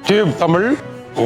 Tube Tamil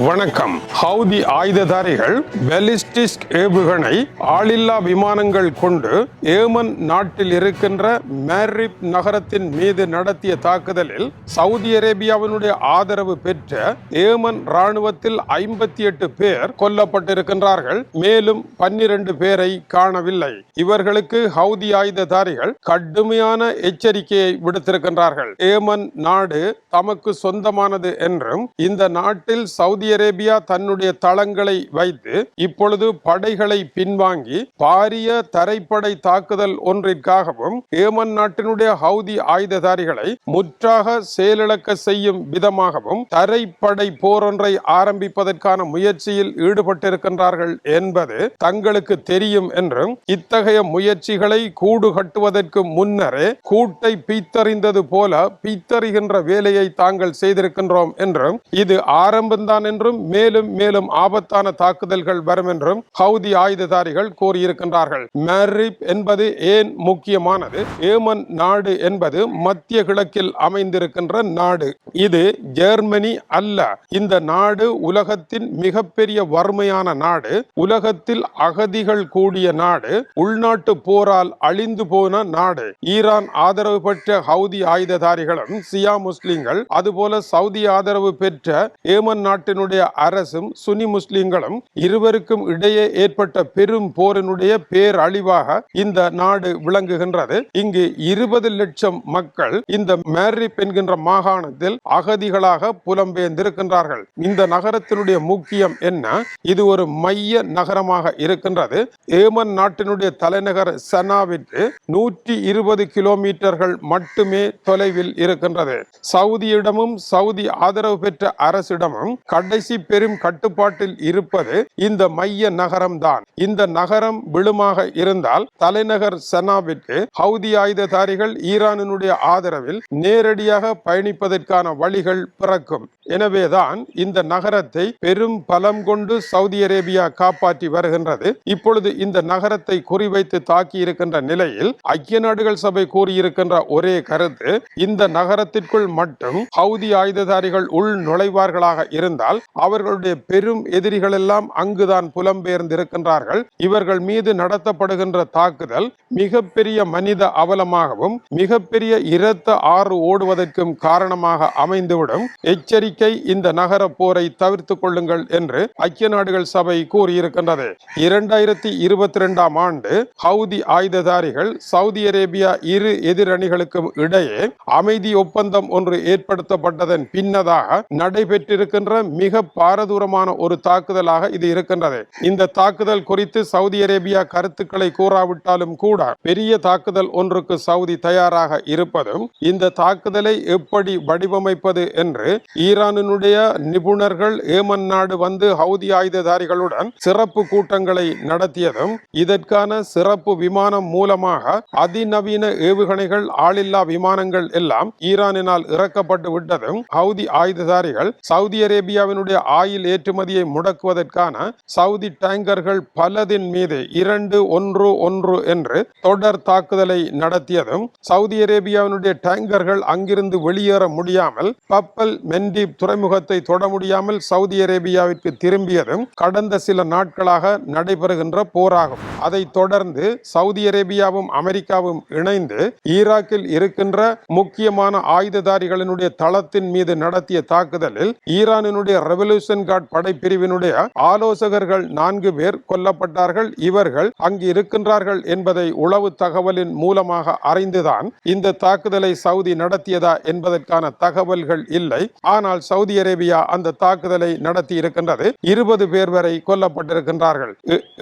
வணக்கம். Houthi ஆயுததாரிகள் ballistic ஏவுகணை ஆளில்லா விமானங்கள் கொண்டு ஏமன் நாட்டில் இருக்கின்ற மேரிப் நகரத்தின் மீது நடத்திய தாக்குதலில் சவுதி அரேபியாவினுடைய ஆதரவு பெற்ற ஏமன் ராணுவத்தில் 58 பேர் கொல்லப்பட்டிருக்கின்றார்கள். மேலும் 12 பேரை காணவில்லை. இவர்களுக்கு ஹவுதி ஆயுததாரிகள் கடுமையான எச்சரிக்கையை விடுத்திருக்கின்றார்கள். ஏமன் நாடு தமக்கு சொந்தமானது என்றும் இந்த நாட்டில் சவுதி அரேபியா தன்னுடைய தளங்களை வைத்து இப்பொழுது படைகளை பின்வாங்கி பாரிய தரைப்படை தாக்குதல் ஒன்றிற்காகவும் ஏமன் நாட்டினுடைய ஹவுதி ஆயுததாரிகளை முற்றாக செயலிழக்க செய்யும் விதமாகவும் தரைப்படை போரொன்றை ஆரம்பிப்பதற்கான முயற்சியில் ஈடுபட்டிருக்கின்றார்கள் என்பது தங்களுக்கு தெரியும் என்றும் இத்தகைய முயற்சிகளை கூடு கட்டுவதற்கு முன்னரே கூட்டை பீத்தறிந்தது போல பீத்தறிகின்ற வேலையை தாங்கள் செய்திருக்கின்றோம் என்றும் இது ஆரம்பம்தான் என்றும் மேலும் மேலும் ஆபத்தான தாக்குதல்கள் வரும் என்றும் ஹவுதி ஆயுததாரிகள் கூறியிருக்கின்றார்கள். மேரிப் என்பது ஏன் முக்கியமானது? ஏமன் நாடு என்பது மத்திய கிழக்கில் அமைந்திருக்கின்ற நாடு. இது ஜெர்மனி அல்ல. இந்த நாடு உலகத்தின் மிகப்பெரிய வறுமையான நாடு, உலகத்தில் அகதிகள் கூடிய நாடு, உள்நாட்டு போரால் அழிந்து போன நாடு. ஈரான் ஆதரவு பெற்ற ஹவுதி ஆயுததாரிகளும் சியா முஸ்லிம்கள், அதுபோல சவுதி ஆதரவு பெற்ற ஏமன் நாட்டினுடைய அரசும் சுனி முஸ்லிம்களும் இருவருக்கும் இடையே ஏற்பட்ட பெரும் போரினுடைய பேரழிவாக இந்த நாடு விளங்குகின்றது. இங்கு 20 லட்சம் மக்கள் இந்த மேரிப் என்கின்ற மாகாணத்தில் அகதிகளாக புலம்பெயர்ந்திருக்கின்றார்கள். இந்த நகரத்தினுடைய முக்கியம் என்ன? இது ஒரு மைய நகரமாக இருக்கின்றது. ஏமன் நாட்டினுடைய தலைநகர் சனாவிற்கு 120 கிலோமீட்டர்கள் மட்டுமே தொலைவில் இருக்கின்றது. சவுதியிடமும் சவுதி ஆதரவு பெற்ற அரசிடமும் கடைசி பெரும் கட்டுப்பாட்டில் இருப்பது இந்த மைய நகரம் தான். இந்த நகரம் விழுமாக இருந்தால் தலைநகர் சனாவிற்கு ஹவுதி ஆயுததாரிகள் ஈரானினுடைய ஆதரவில் நேரடியாக பயணிப்பதற்கான வழிகள் பிறக்கும். எனவேதான் இந்த நகரத்தை பெரும் பலம் கொண்டு சவுதி அரேபியா காப்பாற்றி வருகின்றது. இப்பொழுது இந்த நகரத்தை குறிவைத்து தாக்கி இருக்கின்ற நிலையில் ஐக்கிய நாடுகள் சபை கூறியிருக்கின்ற ஒரே கருத்து, இந்த நகரத்திற்குள் மட்டும் ஹவுதி ஆயுததாரிகள் உள் நுழைவார்களாக இருந்தால் அவர்களுடைய பெரும் எதிரிகள் எல்லாம் அங்குதான் புலம்பெயர்ந்திருக்கின்றார்கள். இவர்கள் மீது நடத்தப்படுகின்ற தாக்குதல் மிகப்பெரிய மனித அவலமாகவும் மிகப்பெரிய இரத்த ஆறு ஓடுவதற்கும் காரணமாக அமைந்துவிடும். எச்சரிக்கை, இந்த நகர போரை தவிர்த்துக் கொள்ளுங்கள் என்று ஐக்கிய நாடுகள் சபை கூறியிருக்கின்றது. 2022ஆம் ஆண்டு ஹவுதி ஆயுததாரிகள் சவுதி அரேபியா இரு எதிரணிகளுக்கும் இடையே அமைதி ஒப்பந்தம் ஒன்று ஏற்படுத்தப்பட்டதன் பின்னதாக நடைபெற்றிருக்கின்ற மிக பாரதூரமான ஒரு தாக்குதலாக இது இருக்கின்றது. இந்த தாக்குதல் குறித்து சவுதி அரேபியா கருத்துக்களை கூறாவிட்டாலும் கூட பெரிய தாக்குதல் ஒன்றுக்கு சவுதி தயாராக இருப்பதும், இந்த தாக்குதலை எப்படி வடிவமைப்பது என்று ஈரானினுடைய நிபுணர்கள் ஏமன் நாடு வந்து ஹவுதி ஆயுததாரிகளுடன் சிறப்பு கூட்டங்களை நடத்தியதும், இதற்கான சிறப்பு விமானம் மூலமாக அதிநவீன ஏவுகணைகள் ஆளில்லா விமானங்கள் எல்லாம் ஈரானினால் இறக்கப்பட்டு விட்டதும், ஹவுதி ஆயுததாரிகள் சவுதி அரேபியாவினுடைய ஆயில் ஏற்றுமதியை முடக்குவதற்கான சவுதி டேங்கர்கள் பலதின் மீது 2-1-1 என்று தொடர் தாக்குதலை நடத்தியதும், சவுதி அரேபியாவினுடைய டேங்கர்கள் அங்கிருந்து வெளியேற முடியாமல் பப்பல் மெண்டீப் துறைமுகத்தை தொட முடியாமல் சவுதி அரேபியாவிற்கு திரும்பியதும் கடந்த சில நாட்களாக நடைபெறுகின்ற போராகும். அதை தொடர்ந்து சவுதி அரேபியாவும் அமெரிக்காவும் இணைந்து ஈராக்கில் இருக்கின்ற முக்கியமான ஆயுததாரிகளினுடைய தளத்தின் மீது நடத்திய தாக்குதலில் ஈரானினுடைய ரெவல்யூஷன் கார்ட் படைப்பிரிவினுடைய ஆலோசகர்கள் 4 பேர் கொல்லப்பட்டார்கள். இவர்கள் அங்கு இருக்கின்றார்கள் என்பதை உளவு தகவலின் மூலமாக அறிந்துதான் இந்த தாக்குதலை சவுதி நடத்தியதா என்பதற்கான தகவல்கள் இல்லை. ஆனால் சவுதி அரேபியா அந்த தாக்குதலை நடத்தி இருக்கின்றது. 20 பேர் வரை கொல்லப்பட்டிருக்கின்றார்கள்.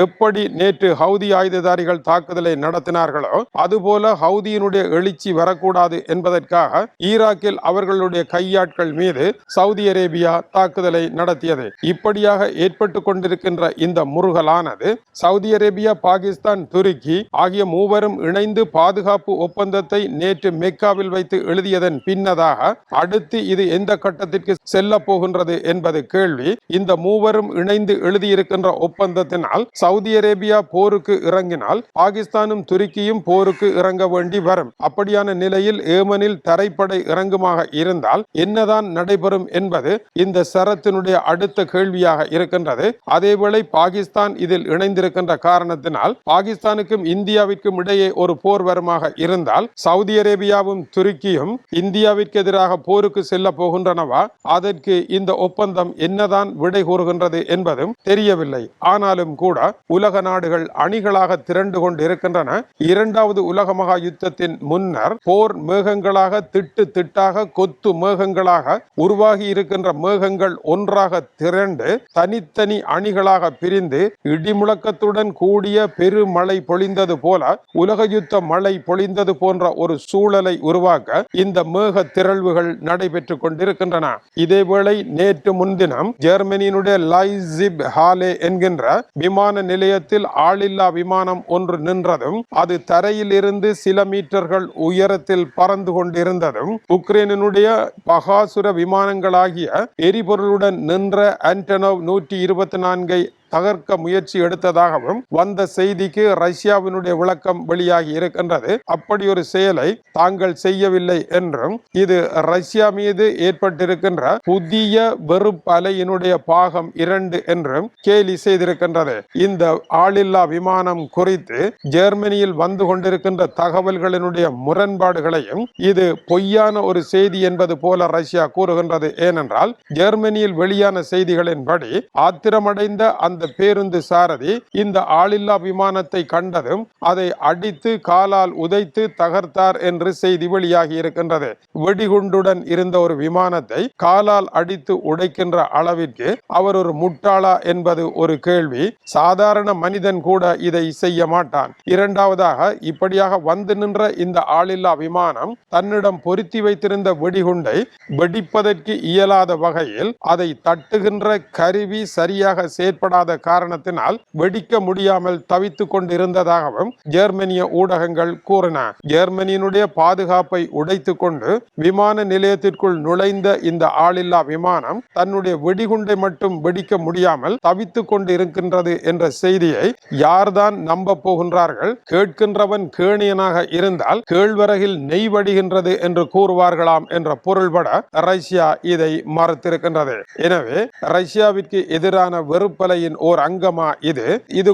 எப்படி நேற்று ஹவுதி ஆயுததாரிகள் தாக்குதலை நடத்தினார்களோ அதுபோல ஹவுதியினுடைய எழுச்சி வரக்கூடாது என்பதற்காக ஈராக்கில் அவர்களுடைய கையாட்கள் மீது சவுதி அரேபியா தாக்குதலை நடத்தியது. இப்படியாக ஏற்பட்டு கொண்டிருக்கின்ற இந்த முருகலானது சவுதி அரேபியா, பாகிஸ்தான், துருக்கி ஆகிய மூவரும் இணைந்து பாதுகாப்பு ஒப்பந்தத்தை நேற்று மெக்காவில் வைத்து எழுதியதன் பின்னதாக அடுத்து இது எந்த கட்டத்திற்கு நாட்டிற்கு செல்ல போகின்றது என்பது கேள்வி. இந்த மூவரும் இணைந்து எழுதியிருக்கின்ற ஒப்பந்தத்தினால் சவுதி அரேபியா போருக்கு இறங்கினால் பாகிஸ்தானும் துருக்கியும் போருக்கு இறங்க வேண்டி வரும். அப்படியான நிலையில் ஏமனில் தரைப்படை இறங்குமாக இருந்தால் என்னதான் நடைபெறும் என்பது இந்த சரத்தினுடைய அடுத்த கேள்வியாக இருக்கின்றது. அதேவேளை பாகிஸ்தான் இதில் இணைந்திருக்கின்ற காரணத்தினால் பாகிஸ்தானுக்கும் இந்தியாவிற்கும் இடையே ஒரு போர் வருமாக இருந்தால் சவுதி அரேபியாவும் துருக்கியும் இந்தியாவிற்கு எதிராக போருக்கு செல்ல போகின்றனவா? அதற்கு இந்த ஒப்பந்தம் என்னதான் விடை கூறுகின்றது என்பதும் தெரியவில்லை. ஆனாலும் கூட உலக நாடுகள் அணிகளாக திரண்டு கொண்டு இருக்கின்றன. இரண்டாவது உலக மகா யுத்தத்தின் முன்னர் போர் மேகங்களாக திட்டு திட்டாக கொத்து மேகங்களாக உருவாகி இருக்கின்ற மேகங்கள் ஒன்றாக திரண்டு தனித்தனி அணிகளாக பிரிந்து இடிமுழக்கத்துடன் கூடிய பெருமழை பொழிந்தது போல உலக யுத்த மழை பொழிந்தது போன்ற ஒரு சூழலை உருவாக்க இந்த மேக திரள்வுகள் நடைபெற்றுக் கொண்டிருக்கின்றன. இதேவேளை நேற்று முன்தினம் ஜெர்மனியினுடைய லைப்சிக் ஹாலே என்கின்ற விமான நிலையத்தில் ஆளில்லா விமானம் ஒன்று நின்றதும் அது தரையில் இருந்து சில மீட்டர்கள் உயரத்தில் பறந்து கொண்டிருந்ததும் உக்ரைனுடைய பகாசுர விமானங்களாகிய எரிபொருளுடன் நின்ற ஆண்டனோவ் 124 தகர்க்க முயற்சி எடுத்ததாகவும் வந்த செய்திக்கு ரஷ்யாவினுடைய விளக்கம் வெளியாகி இருக்கின்றது. அப்படி ஒரு செயலை தாங்கள் செய்யவில்லை என்றும் இது ரஷ்யா மீது ஏற்பட்டிருக்கின்ற புதிய வெறுப்பு அலையினுடைய பாகம் 2 என்றும் கேலி செய்திருக்கின்றது. இந்த ஆளில்லா விமானம் குறித்து ஜெர்மனியில் வந்து கொண்டிருக்கின்ற தகவல்களினுடைய முரண்பாடுகளையும் இது பொய்யான ஒரு செய்தி என்பது போல ரஷ்யா கூறுகின்றது. ஏனென்றால் ஜெர்மனியில் வெளியான செய்திகளின்படி ஆத்திரமடைந்த அந்த பேருந்து சாரதி இந்த ஆளில்லா விமானத்தை கண்டதும் அதை அடித்து காலால் உதைத்து தகர்த்தார் என்று செய்தி வெளியாகி இருக்கின்றது. வெடிகுண்டுடன் இருந்த ஒரு விமானத்தை காலால் அடித்து உடைக்கின்ற அளவிற்கு அவர் ஒரு முட்டாளா என்பது ஒரு கேள்வி. சாதாரண மனிதன் கூட இதை செய்ய மாட்டான். இரண்டாவதாக இப்படியாக வந்து நின்ற இந்த ஆளில்லா விமானம் தன்னிடம் பொருத்தி வைத்திருந்த வெடிகுண்டை வெடிப்பதற்கு இயலாத வகையில் அதை தட்டுகின்ற கருவி சரியாக செயற்படாத காரணத்தினால் வெடிக்க முடியாமல் தவித்துக் கொண்டிருந்ததாகவும் ஜெர்மனிய ஊடகங்கள் கூறின. ஜெர்மனியினுடைய பாதுகாப்பை உடைத்துக் கொண்டு விமான நிலையத்திற்குள் நுழைந்த இந்த ஆளில்லா விமானம் தன்னுடைய வெடிகுண்டை மட்டும் வெடிக்க முடியாமல் தவித்துக் கொண்டு இருக்கின்றது என்ற செய்தியை யார்தான் நம்ப போகின்றார்கள்? கேட்கின்றவன் கேணியனாக இருந்தால் கேழ்வரகில் நெய் வடிகின்றது என்று கூறுவார்களாம் என்ற பொருள்பட ரஷ்யா இதை மறுத்திருக்கின்றது. எனவே ரஷ்யாவிற்கு எதிரான வெறுப்பலையின் ஓர் அங்கமா இது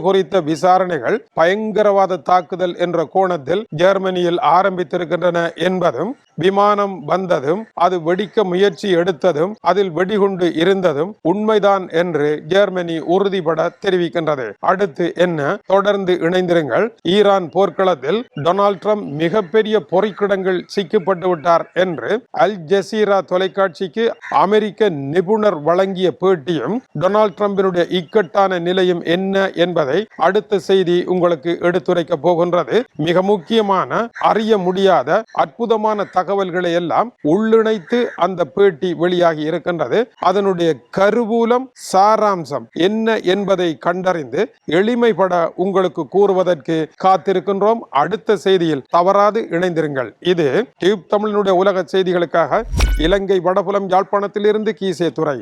குறித்த விசாரணைகள் பயங்கரவாத தாக்குதல் என்ற கோணத்தில் ஜெர்மனியில் ஆரம்பித்திருக்கின்றன என்பதும் விமானம் வந்ததும் அது வெடிக்க முயற்சி எடுத்ததும் அதில் வெடிகுண்டு இருந்ததும் உண்மைதான் என்று ஜெர்மனி உறுதிபட தெரிவிக்கின்றது. அடுத்து என்ன? தொடர்ந்து இணைந்திருங்கள். ஈரான் போர்க்களத்தில் டொனால்ட் ட்ரம்ப் மிகப்பெரிய பொறிக்கிடங்கள் சிக்கப்பட்டு விட்டார் என்று அல் ஜசீரா தொலைக்காட்சிக்கு அமெரிக்க நிபுணர் வழங்கிய பேட்டியும் டொனால்ட் ட்ரம்பினுடைய இக்கட்டான நிலையும் என்ன என்பதை அடுத்த செய்தி உங்களுக்கு எடுத்துரைக்க போகின்றது. மிக முக்கியமான அறிய முடியாத அற்புதமான தகவல்களை எல்லாம் உள்ளிணைத்து அந்த பேட்டி வெளியாகி இருக்கின்றது. அதனுடைய கருவூலம் சாராம்சம் என்ன என்பதை கண்டறிந்து எளிமைப்பட உங்களுக்கு கூறுவதற்கு காத்திருக்கின்றோம். அடுத்த செய்தியில் தவறாது இணைந்திருங்கள். இது டியூப் தமிழினுடைய உலக செய்திகளுக்காக இலங்கை வடபுலம் யாழ்ப்பாணத்திலிருந்து கீசே துறை.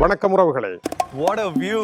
வணக்கம் உறவுகளே. What a view!